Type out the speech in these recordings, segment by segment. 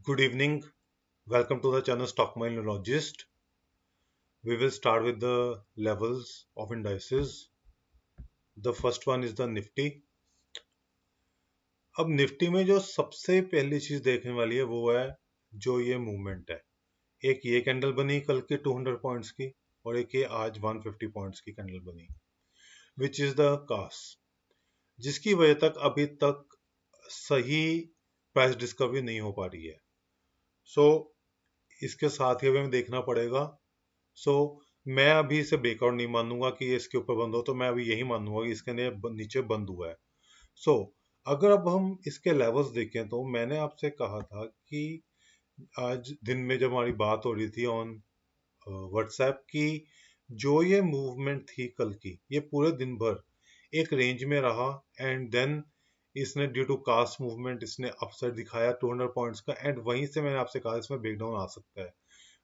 Good evening. Welcome to the channel Stock Mineralogist. We will start with the levels of indices. The first one is the Nifty. अब Nifty में जो सबसे पहली चीज देखने वाली है वो है जो ये मूवमेंट है। एक ये कैंडल बनी कल के 200 पॉइंट्स की और एक ये आज 150 पॉइंट्स की कैंडल बनी, विच इज द कास, जिसकी वजह तक अभी तक सही प्राइस डिस्कवरी नहीं हो पा रही है। सो इसके साथ ही हमें देखना पड़ेगा। सो मैं अभी इसे ब्रेकआउट नहीं मानूंगा कि ये इसके ऊपर बंद हो, तो मैं अभी यही मानूंगा कि इसके नीचे बंद हुआ है। सो अगर अब हम इसके लेवल्स देखें तो मैंने आपसे कहा था कि आज दिन में जब हमारी बात हो रही थी ऑन व्हाट्सएप की, जो ये मूवमेंट थी कल की, ये पूरे दिन भर एक रेंज में रहा एंड देन इसने ड्यू टू कास्ट मूवमेंट इसने अपसाइड दिखाया 200 पॉइंट्स का, एंड वहीं से मैंने आपसे कहा इसमें ब्रेकडाउन आ सकता है।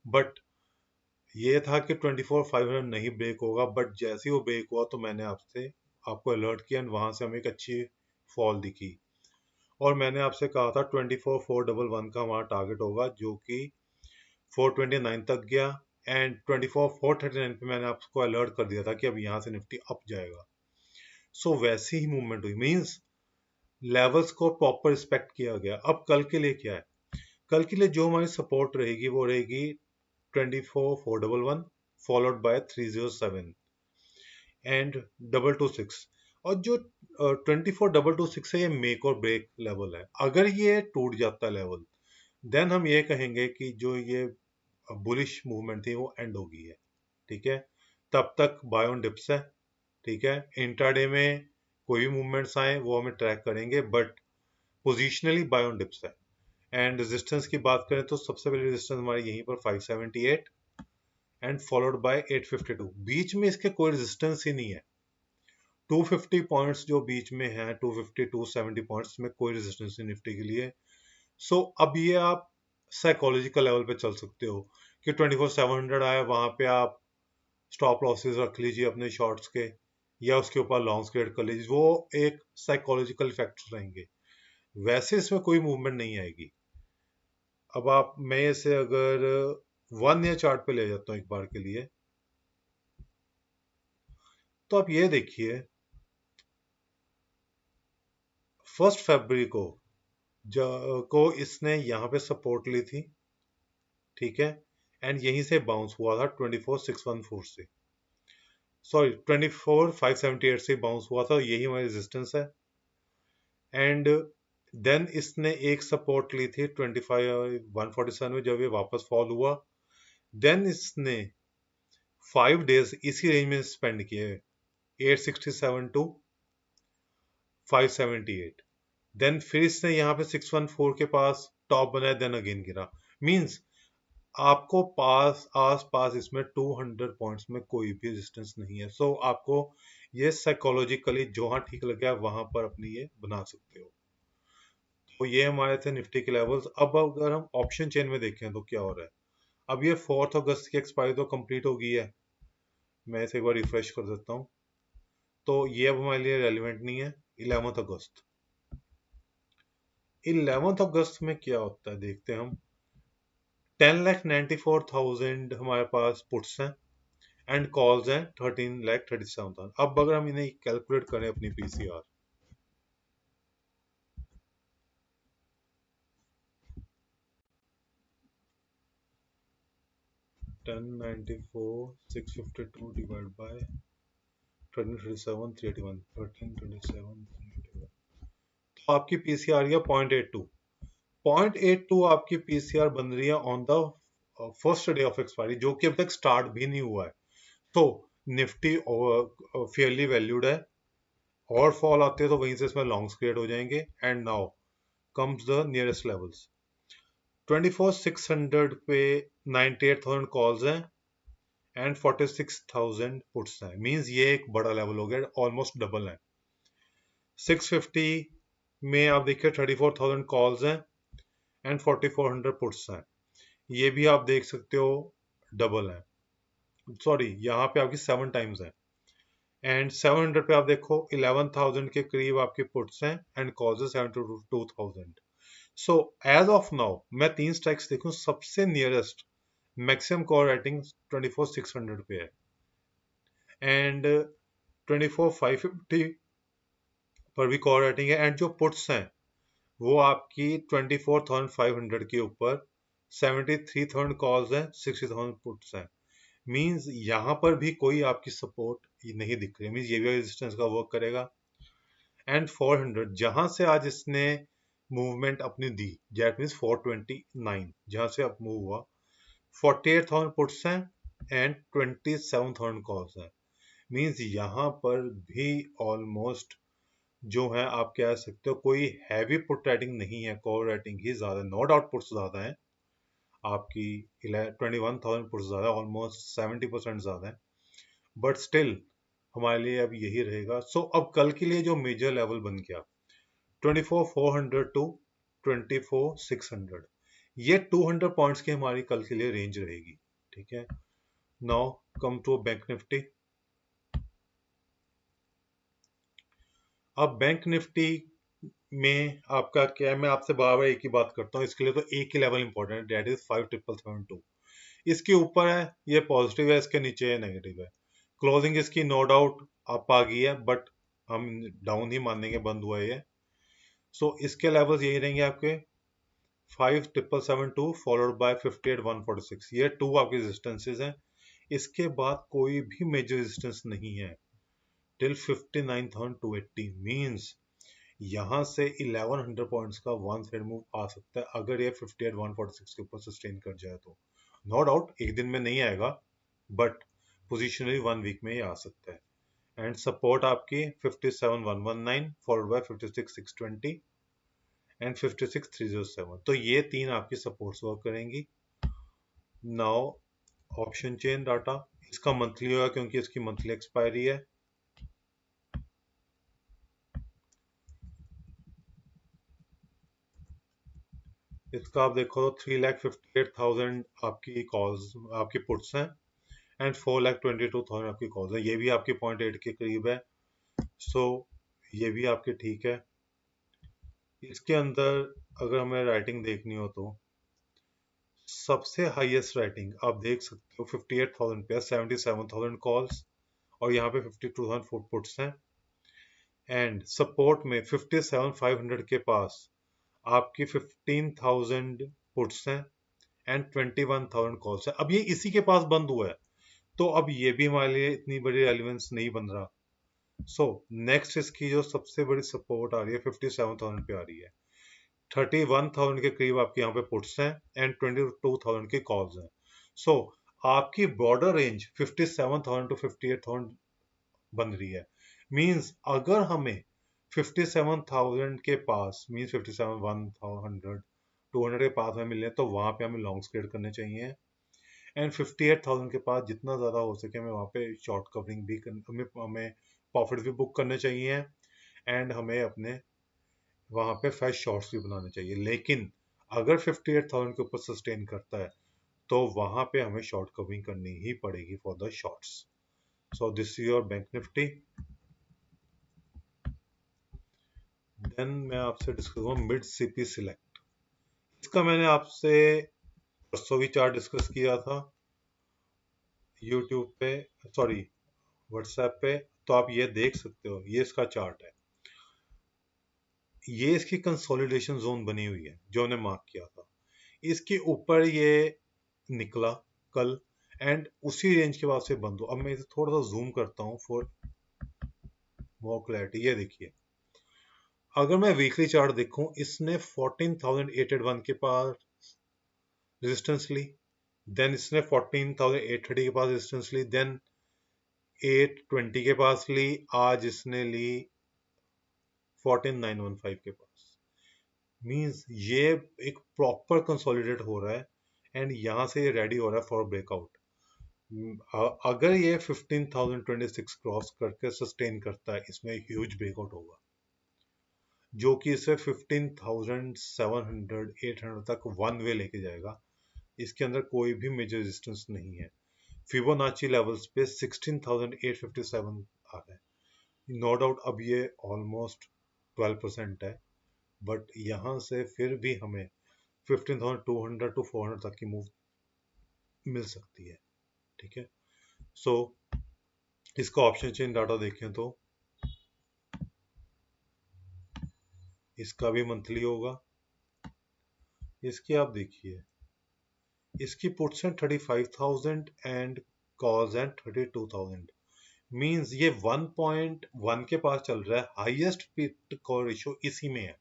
बट ये था कि 24,500 नहीं ब्रेक होगा, बट जैसे ही वो ब्रेक हुआ तो मैंने आपको अलर्ट किया एंड वहां से हमें एक अच्छी फॉल दिखी। और मैंने आपसे कहा था 24,411 का हमारा टारगेट होगा, जो कि 429 तक गया एंड 24,439 पे मैंने आपको अलर्ट कर दिया था कि अब यहाँ से निफ्टी अप जाएगा। सो वैसी ही मूवमेंट हुई, मींस लेवल्स को प्रॉपर रिस्पेक्ट किया गया। अब कल के लिए क्या है? कल के लिए जो हमारी सपोर्ट रहेगी वो रहेगी 24,411 फॉलोड बाय 307 एंड 226। और जो 24,226 है, ये मेक और ब्रेक लेवल है। अगर ये टूट जाता लेवल, देन हम ये कहेंगे कि जो ये बुलिश मूवमेंट थी वो एंड हो गई है। ठीक है, तब तक बाय ऑन डिप्स है। ठीक है, इंट्राडे में कोई भी मूवमेंट्स आए वो हमें ट्रैक करेंगे, but positionally buy on dips है। एंड रेजिस्टेंस की बात करें तो सबसे पहले रेजिस्टेंस हमारी यहीं पर 578 एंड फॉलोड बाय 852। बीच में इसके कोई रेजिस्टेंस ही नहीं है। 250 पॉइंट्स जो बीच में है, 250 270 पॉइंट्स में कोई रेजिस्टेंस नहीं निफ्टी के लिए। सो अब ये आप साइकोलॉजिकल लेवल पे चल सकते हो कि 24,700 आया, वहां पे आप स्टॉप लॉसेस रख लीजिए अपने शॉर्ट्स के, या उसके ऊपर लॉन्ग्स क्रिएट कर लीजिए। वो एक साइकोलॉजिकल फैक्टर रहेंगे, वैसे इसमें कोई मूवमेंट नहीं आएगी। अब मैं इसे अगर 1 ईयर चार्ट पे ले जाता हूँ एक बार के लिए, तो आप ये देखिए 1 फरवरी को इसने यहाँ पे सपोर्ट ली थी। ठीक है, एंड यहीं से बाउंस हुआ था 24,614 से, सॉरी 24,578 से बाउंस हुआ था। यही हमारी रेजिस्टेंस है। एंड देन इसने एक सपोर्ट ली थी 25,147 में, जब ये वापस फॉल हुआ। देन इसने 5 डेज इसी रेंज में स्पेंड किए, 867 टू 578। देन फिर इसने यहाँ पे 614 के पास टॉप बनाया, देन अगेन गिरा। मींस आपको आस पास इसमें 200 पॉइंट्स में कोई भी रेजिस्टेंस नहीं है। सो आपको ये साइकोलॉजिकली जहाँ ठीक लगे आप वहां पर अपनी ये बना सकते हो। तो ये हमारे थे निफ्टी के लेवल्स। अब अगर हम ऑप्शन चेन में देखें तो क्या हो रहा है? अब ये 4 अगस्त की एक्सपायरी तो कंप्लीट हो गई है। मैं इसे एक बार रिफ्रेश कर देता हूँ, तो ये अब हमारे लिए रेलिवेंट नहीं है। 11 अगस्त, 11 अगस्त में क्या होता है देखते हैं हम। 10,94,000 हमारे पास पुट्स हैं एंड कॉल्स हैं 13,37,000। अब अगर हम इन्हें कैलकुलेट करें अपनी पीसीआर, 1094,652 डिवाइड बाय 13,37,381, 13,37,381, तो आपकी पीसीआर या 0.82। 0.82 आपकी पीसीआर बन रही है on the first day of expiry, जो कि अभी तक स्टार्ट भी नहीं हुआ है। तो निफ्टी फेयरली वैल्यूड है। और फॉल आते हैं तो वहीं से इसमें लॉन्ग्स क्रिएट हो जाएंगे। And now comes the nearest levels. 24,600 पे 98,000 कॉल्स हैं एंड 46,000 पुट्स हैं। मींस ये एक बड़ा लेवल हो गया, ऑलमोस्ट डबल है। 650 में आप देखिए 34,000 कॉल्स हैं एंड 4,400 पुट्स हैं। ये भी आप देख सकते हो डबल है। सॉरी, यहाँ पे आपकी 7 टाइम्स है। एंड 700 पे आप देखो 11,000 के करीब आपके पुट्स हैं एंड कॉल्स है 72,000। सो एज ऑफ नाउ मैं 3 स्ट्राइक्स देखूं, सबसे नियरेस्ट मैक्सिमम कॉल रेटिंग 24,600 पे है, एंड 24,550 पर भी कॉल रेटिंग है, एंड जो पुट्स हैं वो आपकी 24,500 के ऊपर 73,000 कॉल्स हैं, 60,000 पुट्स हैं। मींस यहाँ पर भी कोई आपकी सपोर्ट नहीं दिख रही, मींस ये भी रेजिस्टेंस का वर्क करेगा। एंड 400 जहां से आज इसने मूवमेंट अपनी दी, दैट मीन्स 429 जहां से अब मूव हुआ, 48,000 पुट्स हैं एंड 27,000 कॉल्स हैं। मींस यहाँ पर भी ऑलमोस्ट जो है आप कह सकते हो कोई हैवी पुट राइटिंग नहीं है, कॉल राइटिंग ही ज्यादा, नो डाउट पुट्स ज्यादा है आपकी, 21,000 पुट्स ज्यादा, ऑलमोस्ट 70% ज्यादा है, बट स्टिल हमारे लिए अब यही रहेगा। सो अब कल के लिए जो मेजर लेवल बन गया 24,400 टू 24,600, ये 200 पॉइंट्स की हमारी कल के लिए रेंज रहेगी। ठीक है, now come to bank Nifty. अब बैंक निफ्टी में आपका क्या है, मैं आपसे बार बार एक ही बात करता हूँ, इसके लिए तो एक ही लेवल इंपॉर्टेंट है, डेट इज 5,772। इसके ऊपर है ये पॉजिटिव है, इसके नीचे है नेगेटिव है। क्लोजिंग इसकी नो डाउट अप आ गई है, बट हम डाउन ही मानेंगे, बंद हुआ है ये। सो इसके लेवल्स यही रहेंगे आपके 5,772 फॉलोड बाय 58,146, ये टू आपके रेजिस्टेंसेज हैं। इसके बाद कोई भी मेजर रेजिस्टेंस नहीं है टिल 59,280, मींस यहाँ से 1100 पॉइंट्स का वन साइड मूव आ सकता है अगर ये 58,146 के ऊपर सस्टेन कर जाए तो। नो डाउट एक दिन में नहीं आएगा, बट पोजिशनली 1 वीक में ही आ सकता है। एंड सपोर्ट आपकी 57,119 फॉलोड बाय 56,620 एंड 56,307, तो ये तीन आपकी सपोर्ट्स वर्क करेंगी। नाउ ऑप्शन चेन डाटा, इसका मंथली होगा क्योंकि इसकी मंथली एक्सपायरी है। इसका आप देखो 3,58,000 आपकी कॉल्स, आपकी पुट्स हैं, एंड 4,22,000 आपकी कॉल्स है, ये भी आपकी 0.8 के करीब है। सो ये भी आपकी ठीक है। इसके अंदर अगर हमें राइटिंग देखनी हो तो सबसे हाईएस्ट राइटिंग आप देख सकते हो 58,000 पे 77,000 कॉल्स, और यहाँ पे 52,000 पुट्स हैं। एंड सपोर्ट में 57,500 के पास आपकी 15,000 पुट्स हैं एंड 21,000 कॉल्स है। अब ये इसी के पास बंद हुआ है, तो अब ये भी हमारे लिए इतनी बड़ी रेलिवेंस नहीं बन रहा। सो नेक्स्ट इसकी जो सबसे बड़ी सपोर्ट आ रही है 57,000 पे आ रही है, 31,000 के करीब आपके यहाँ पे पुट्स हैं एंड 22,000 की कॉल्स हैं। सो आपकी बॉर्डर रेंज 57,000 टू 58,000 बन रही है। मींस अगर हमें 57,000 के पास, मींस 57,100 200 के पास में मिले, तो वहां पे हमें लॉन्ग्स क्रिएट करने चाहिए। एंड 58,000 के पास जितना ज्यादा हो सके हमें वहां पे शॉर्ट कवरिंग भी हमें प्रॉफिट भी बुक करने चाहिए, एंड हमें अपने वहां पे फ्रेश शॉर्ट्स भी बनाने चाहिए। लेकिन अगर 58,000 के ऊपर सस्टेन करता है तो वहां पे हमें शॉर्ट कवरिंग करनी ही पड़ेगी for the shorts. So this is your bank Nifty. Then मैं आपसे डिस्कस करूँ मिड सीपी सिलेक्ट। इसका मैंने आपसे परसों भी चार्ट डिस्कस किया था यूट्यूब पे, सॉरी व्हाट्सएप पे, तो आप ये देख सकते हो, ये इसका चार्ट है, ये इसकी कंसोलिडेशन जोन बनी हुई है जो हमने मार्क किया था, इसके ऊपर ये निकला कल, एंड उसी रेंज के बाद से बंद हो। अब मैं इसे थोड़ा सा जूम करता हूँ फॉर मोर क्लैरिटी। ये देखिए, अगर मैं वीकली चार्ट देखूं, इसने 14,801 के पास रेजिस्टेंस ली, देन इसने 14,830 के पास रेजिस्टेंस ली, देन 820 के पास ली, आज इसने ली 14,915 के पास। मींस ये एक प्रॉपर कंसोलिडेट हो रहा है, एंड यहां से ये रेडी हो रहा है फॉर ब्रेकआउट। अगर ये 15,026 क्रॉस करके सस्टेन करता है, इसमें ह्यूज ब्रेकआउट होगा जो कि इसे 15,700 800 तक वन वे लेके जाएगा। इसके अंदर कोई भी मेजर रेजिस्टेंस नहीं है। फिबोनाची लेवल्स पे 16,857 आ रहा है। नो डाउट अब ये ऑलमोस्ट 12% है, बट यहाँ से फिर भी हमें 15,200 टू 400 तक की मूव मिल सकती है। ठीक है, सो इसका ऑप्शन चेन डाटा देखें तो इसका भी मंथली होगा। इसकी आप देखिए, इसकी पुट्स हैं 35,000 एंड कॉल्स हैं 32,000। मींस ये 1.1 के पास चल रहा है, हाईएस्ट पिट कॉल रेशियो इसी में है।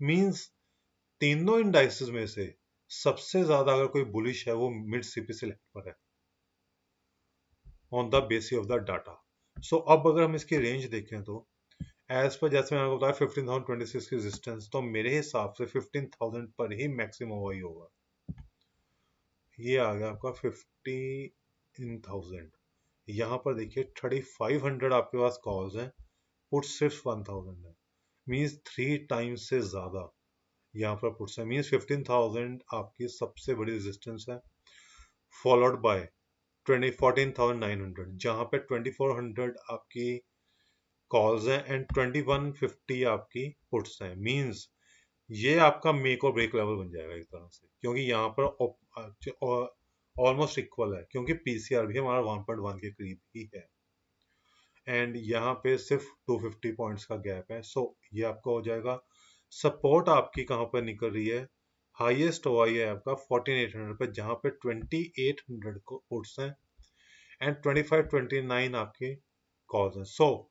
मींस तीनों इंडाइसेस में से सबसे ज्यादा अगर कोई बुलिश है वो मिड सीपी सिलेक्ट पर है on the basis of the data. So अब अगर हम इसकी रेंज देखें तो एज पर जैसे मैंने बताया 15,026 की रेजिस्टेंस, तो मेरे हिसाब से 15,000 पर ही मैक्सिमम वही होगा। ये आ गया आपका 15,000। यहाँ पर देखिए 3,500 आपके पास कॉल्स हैं, पुट सिर्फ 1,000 है। मीन्स 3 टाइम्स से ज्यादा यहाँ पर पुट्स है। मीन्स 15,000 आपकी सबसे बड़ी रेजिस्टेंस है, फॉलोड बाय 14,900 जहाँ पे 2,400 आपकी कॉल्स हैं एंड 2,150 आपकी पुट्स हैं। मींस ये आपका मेक और ब्रेक लेवल बन जाएगा एक तरह से, क्योंकि यहाँ पर ऑलमोस्ट इक्वल है, क्योंकि पीसीआर भी हमारा 1.1 के करीब ही है एंड यहाँ पे सिर्फ 250 पॉइंट्स का गैप है। सो ये आपका हो जाएगा। सपोर्ट आपकी कहाँ पर निकल रही है, हाईएस्ट हुआ है आपका 14,800 पे, जहाँ पे 2,800 को पुट्स हैं एंड 25-29 आपके कॉल्स हैं। सो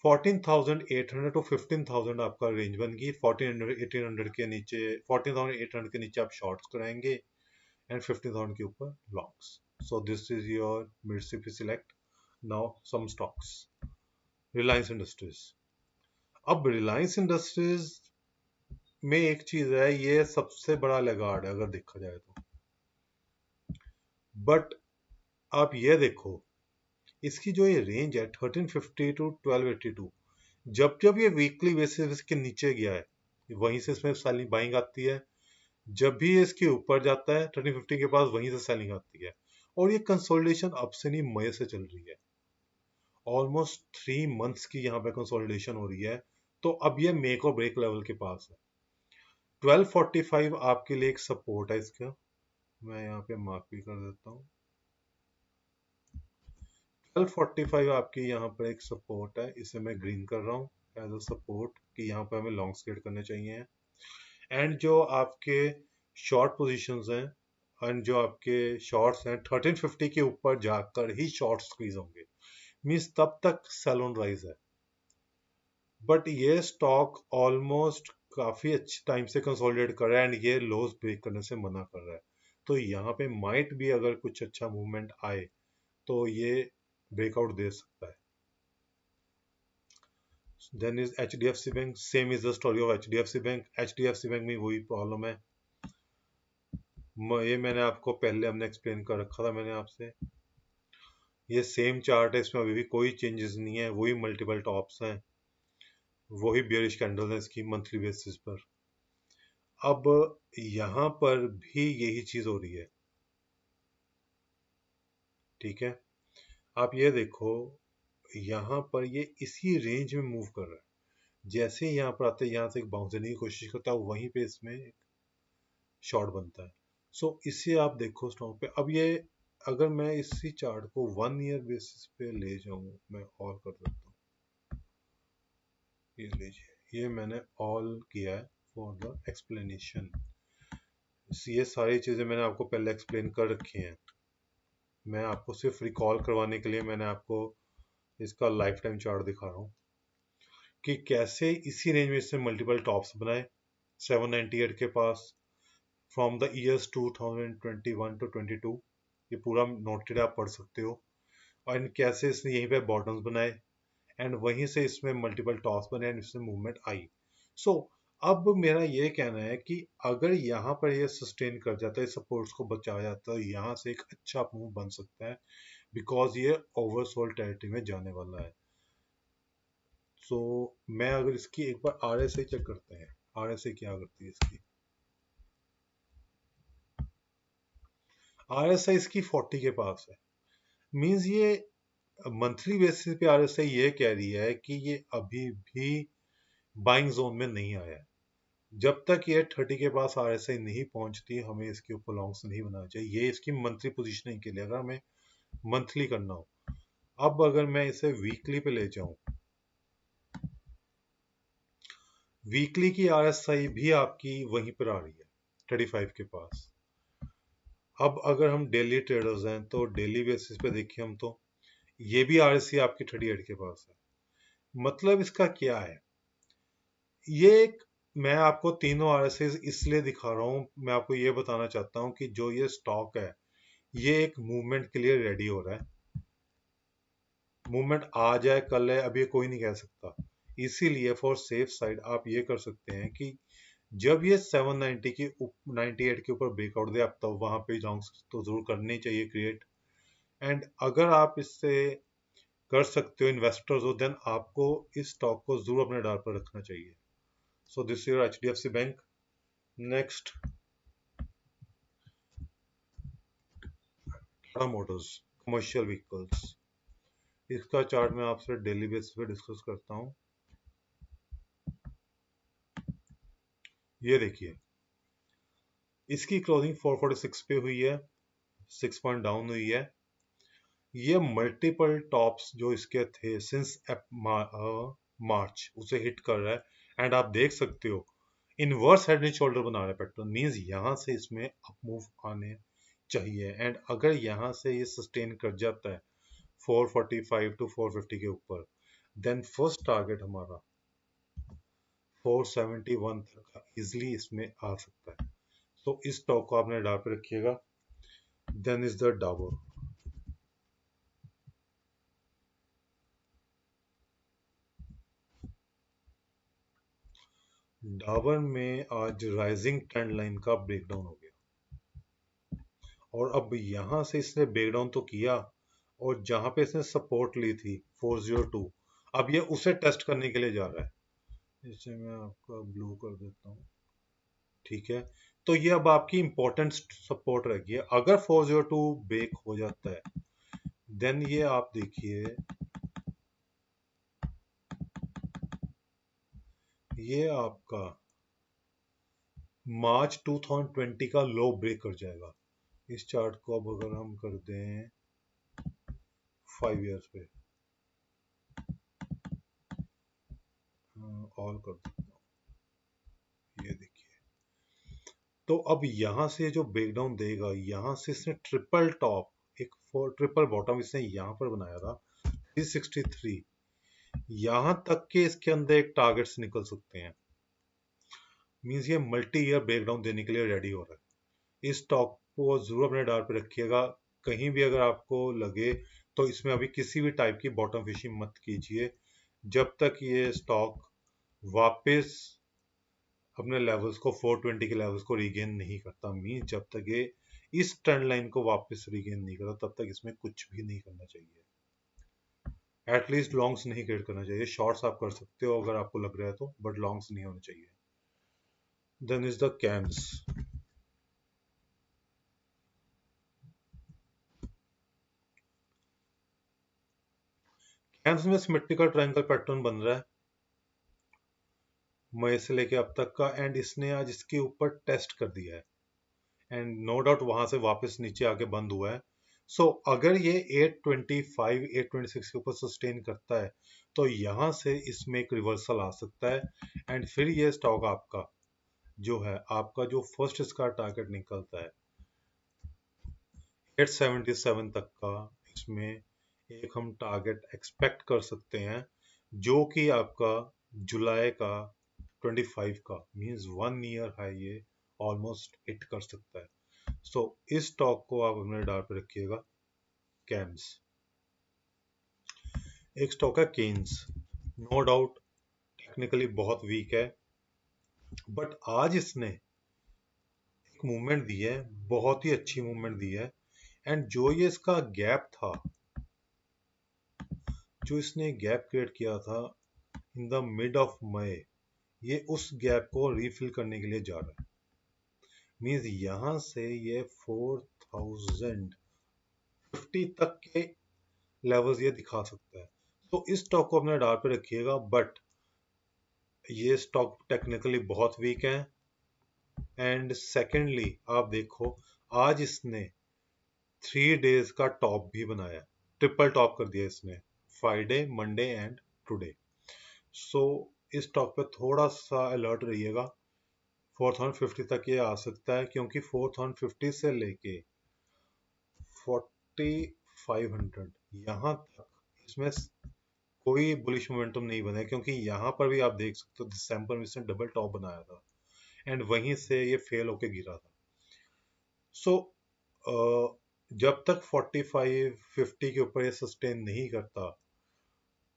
14,800 टू 15,000 आपका रेंज बन गई। 1400 1800 के नीचे, 14,800 के नीचे आप शॉर्ट्स कराएंगे एंड 15,000 के ऊपर longs. So this is your mid CP select. Now some stocks. Reliance Industries. अब रिलायंस इंडस्ट्रीज में एक चीज है, ये सबसे बड़ा लेगार्ड है अगर देखा जाए तो। बट आप ये देखो, इसकी जो ये रेंज है 1350 टू 1282, जब जब ये वीकली बेसिस के नीचे गया है वहीं से इसमें सेलिंग बाइंग आती है। जब भी ये इसके ऊपर जाता है 1350 के पास, वहीं से सेलिंग आती है। और ये कंसोलिडेशन अब से नहीं, मई से चल रही है। ऑलमोस्ट 3 मंथ्स की यहाँ पे कंसोलिडेशन हो रही है। तो अब ये मेक और ब्रेक लेवल के पास है। 1245 आपके लिए एक सपोर्ट है इसका, मैं यहाँ पे मार्क भी कर देता हूँ। 1245 आपकी यहाँ पर एक सपोर्ट है, इसे मैं ग्रीन कर रहा हूँ एज अ सपोर्ट कि यहाँ पर हमें लॉन्ग स्केट करने चाहिए। एंड जो आपके शॉर्ट पोजीशंस हैं एंड जो आपके शॉर्ट्स हैं 1350 के ऊपर जाकर ही शॉर्ट स्क्वीज होंगे। मींस तब तक सेल ऑन राइज है। बट ये स्टॉक ऑलमोस्ट काफी अच्छे टाइम से कंसोलिडेट कर रहा है एंड ये लोज ब्रेक करने से मना कर रहा है। तो यहाँ पे माइट भी अगर कुछ अच्छा मूवमेंट आए तो ये ब्रेकआउट दे सकता है। Then is HDFC bank. Same is the story of HDFC bank. HDFC bank में वही प्रॉब्लम है, ये मैंने आपको पहले हमने एक्सप्लेन कर रखा था मैंने आपसे। ये सेम चार्ट है, इसमें अभी भी कोई चेंजेस नहीं है, वही मल्टीपल टॉप्स हैं, वही बियरिश कैंडल है इसकी मंथली बेसिस पर। अब यहाँ पर भी यही चीज हो रही है। ठीक है, आप ये देखो, यहाँ पर ये इसी रेंज में मूव कर रहा है। जैसे ही यहाँ पर आते हैं, यहाँ से एक बाउंस देने की कोशिश करता है, वहीं पे इसमें एक शॉर्ट बनता है। सो इसे आप देखो स्टॉक पे। अब ये अगर मैं इसी चार्ट को 1 ईयर बेसिस पे ले जाऊं, मैं ऑल कर देता हूँ, ये लीजिए, ये मैंने ऑल किया है फॉर द एक्सप्लेनेशन। ये सारी चीजें मैंने आपको पहले एक्सप्लेन कर रखी हैं, मैं आपको सिर्फ रिकॉल करवाने के लिए मैंने आपको इसका लाइफ टाइम चार्ट दिखा रहा हूँ कि कैसे इसी रेंज में इसने मल्टीपल टॉप्स बनाए 798 के पास फ्रॉम द ईयर्स 2021 टू 22। ये पूरा नोटेड आप पढ़ सकते हो। और कैसे इसने यहीं पे बॉटम्स बनाए एंड वहीं से इसमें मल्टीपल टॉस बने एंड इसमें मूवमेंट आई। सो अब मेरा ये कहना है कि अगर यहाँ पर ये सस्टेन कर जाता है, सपोर्ट्स को बचा जाता है, यहाँ से एक अच्छा मूव बन सकता है, बिकॉज ये ओवरसोल्ड टेरिटरी में जाने वाला है। सो मैं अगर इसकी एक बार RSI चेक करते हैं, RSI क्या करती है इसकी। RSI इसकी 40 के पास है। मींस ये मंथली बेसिस पे RSI ये कह रही है कि ये अभी भी बाइंग जोन में नहीं आया है। जब तक ये 30 के पास RSI नहीं पहुंचती, हमें इसके ऊपर लॉन्ग्स नहीं बनाना चाहिए। ये इसकी मंथली पोजीशनिंग के लिए, अगर हमें मंथली करना हो। अब अगर मैं इसे वीकली पे ले जाऊं, वीकली की RSI भी आपकी वहीं पर आ रही है 35 के पास। अब अगर हम डेली ट्रेडर्स हैं तो डेली बेसिस पे देखिए हम, तो ये भी RSI आपकी 38 के पास है। मतलब इसका क्या है, ये एक, मैं आपको तीनों RSI इसलिए दिखा रहा हूं, मैं आपको ये बताना चाहता हूं कि जो ये स्टॉक है, ये एक मूवमेंट के लिए रेडी हो रहा है। मूवमेंट आ जाए कल है, अब ये कोई नहीं कह सकता। इसीलिए फॉर सेफ साइड आप ये कर सकते हैं कि जब ये 790 की 98 के ऊपर ब्रेकआउट दे, आप तो वहां पे लॉन्ग्स तो जरूर करनी चाहिए क्रिएट। एंड अगर आप इससे कर सकते हो, इन्वेस्टर्स हो, देन आपको इस स्टॉक को जरूर अपने डाल पर रखना चाहिए। So this your HDFC bank. Next, Tata Motors commercial vehicles. इसका चार्ट मैं आपसे डेली बेसिस पे डिस्कस करता हूँ। ये देखिए, इसकी क्लोजिंग 446 पे हुई है, 6 पॉइंट डाउन हुई है। ये मल्टीपल टॉप्स जो इसके थे सिंस मार्च, उसे हिट कर रहा है। एंड आप देख सकते हो इनवर्स हेड एंड शोल्डर बना रहा है पैटर्न, मींस यहाँ से इसमें अप मूव आने चाहिए। एंड अगर यहाँ से ये सस्टेन कर जाता है 445 टू 450 के ऊपर, देन फर्स्ट टारगेट हमारा 471 तक इजिली इसमें आ सकता है। तो इस स्टॉक को आपने डाल पे रखिएगा। Then is the Dabur. Dabur में आज राइजिंग ट्रेंड लाइन का ब्रेकडाउन हो गया, और अब यहां से इसने ब्रेकडाउन तो किया, और जहां पे इसने सपोर्ट ली थी 402, अब ये उसे टेस्ट करने के लिए जा रहा है। इसे मैं आपका ब्लू कर देता हूँ, ठीक है। तो ये अब आपकी इंपॉर्टेंट सपोर्ट रहेगी। अगर 402 ब्रेक हो जाता है, देन ये आप देखिए, ये आपका मार्च 2020 का लो ब्रेक कर जाएगा। इस चार्ट को अब अगर हम कर दें 5 ईयर्स पे, ऑल कर देता हूँ, ये देखिए। तो अब यहाँ से जो ब्रेकडाउन देगा, यहाँ से इसने ट्रिपल टॉप, एक ट्रिपल बॉटम इसने यहाँ पर बनाया था 363, यहाँ तक के इसके अंदर एक टारगेट्स निकल सकते हैं। मींस ये मल्टी ईयर ब्रेकडाउन देने के लिए रेडी हो रहा है। इस स्टॉक को जरूर अपने डाल पे रखिएगा। कहीं भी अगर आपको लगे तो इसमें अभी किसी भी टाइप की बॉटम फिशिंग मत कीजिए, जब तक ये स्टॉक वापस अपने लेवल्स को 420 के लेवल्स को रीगेन नहीं करता। मीन जब तक ये इस ट्रेंड लाइन को वापस रीगेन नहीं करता, तब तक इसमें कुछ भी नहीं करना चाहिए। एटलीस्ट लॉन्ग्स नहीं क्रिएट करना चाहिए। शॉर्ट्स आप कर सकते हो अगर आपको लग रहा है तो, बट लॉन्ग्स नहीं होने चाहिए। Then is the CAMS. CAMS में सिमेट्रिकल ट्रायंगल पैटर्न बन रहा है मई से लेके अब तक का, एंड इसने आज इसके ऊपर टेस्ट कर दिया है, एंड नो डाउट वहां से वापस नीचे आके बंद हुआ है। सो अगर ये 825 826 के ऊपर सस्टेन करता है, तो यहाँ से इसमें एक रिवर्सल आ सकता है। एंड फिर ये स्टॉक आपका जो है, आपका जो फर्स्ट इसका टारगेट निकलता है 877 तक का, इसमें एक हम टारगेट एक्सपेक्ट कर सकते हैं, जो कि आपका जुलाई का 25 का, मींस 1 ईयर हाई ये ऑलमोस्ट हिट कर सकता है। सो इस स्टॉक को आप अपने डाल पे रखिएगा। कैम्स। एक स्टॉक है केन्स, नो डाउट टेक्निकली बहुत वीक है, बट आज इसने एक मूवमेंट दी है, बहुत ही अच्छी मूवमेंट दी है। एंड जो ये इसका गैप था, जो इसने गैप क्रिएट किया था in the mid of May, ये उस गैप को रीफिल करने के लिए जा रहा है। मींस यहां से ये 4050 तक के लेवल्स ये दिखा सकता है। तो इस स्टॉक को अपने डाल पे रखिएगा, बट ये स्टॉक टेक्निकली बहुत वीक है। एंड सेकेंडली आप देखो, आज इसने 3 डेज का टॉप भी बनाया, ट्रिपल टॉप कर दिया इसने, फ्राइडे, मंडे एंड टुडे। सो इस स्टॉक पे थोड़ा सा अलर्ट रहिएगा। 4050 तक ये आ सकता है, क्योंकि 4050 से लेके 4500 यहाँ तक इसमें कोई बुलिश मोमेंटम नहीं बना है, क्योंकि यहाँ पर भी आप देख सकते हो दिसंबर में इसने डबल टॉप बनाया था एंड वहीं से ये फेल होके गिरा था। सो जब तक 4550 के ऊपर ये सस्टेन नहीं करता,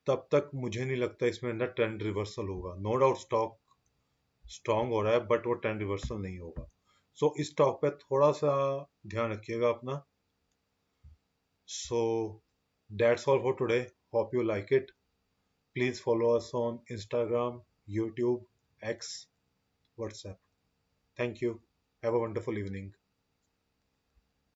तब तक मुझे नहीं लगता इसमें अंदर ट्रेंड रिवर्सल होगा। नो डाउट स्टॉक स्ट्रांग हो रहा है, बट वो ट्रेंड रिवर्सल नहीं होगा। सो इस स्टॉक पे थोड़ा सा ध्यान रखिएगा अपना। So that's all for today. Hope you like it. Please follow us on Instagram, YouTube, X, WhatsApp. Thank you. Have a wonderful evening.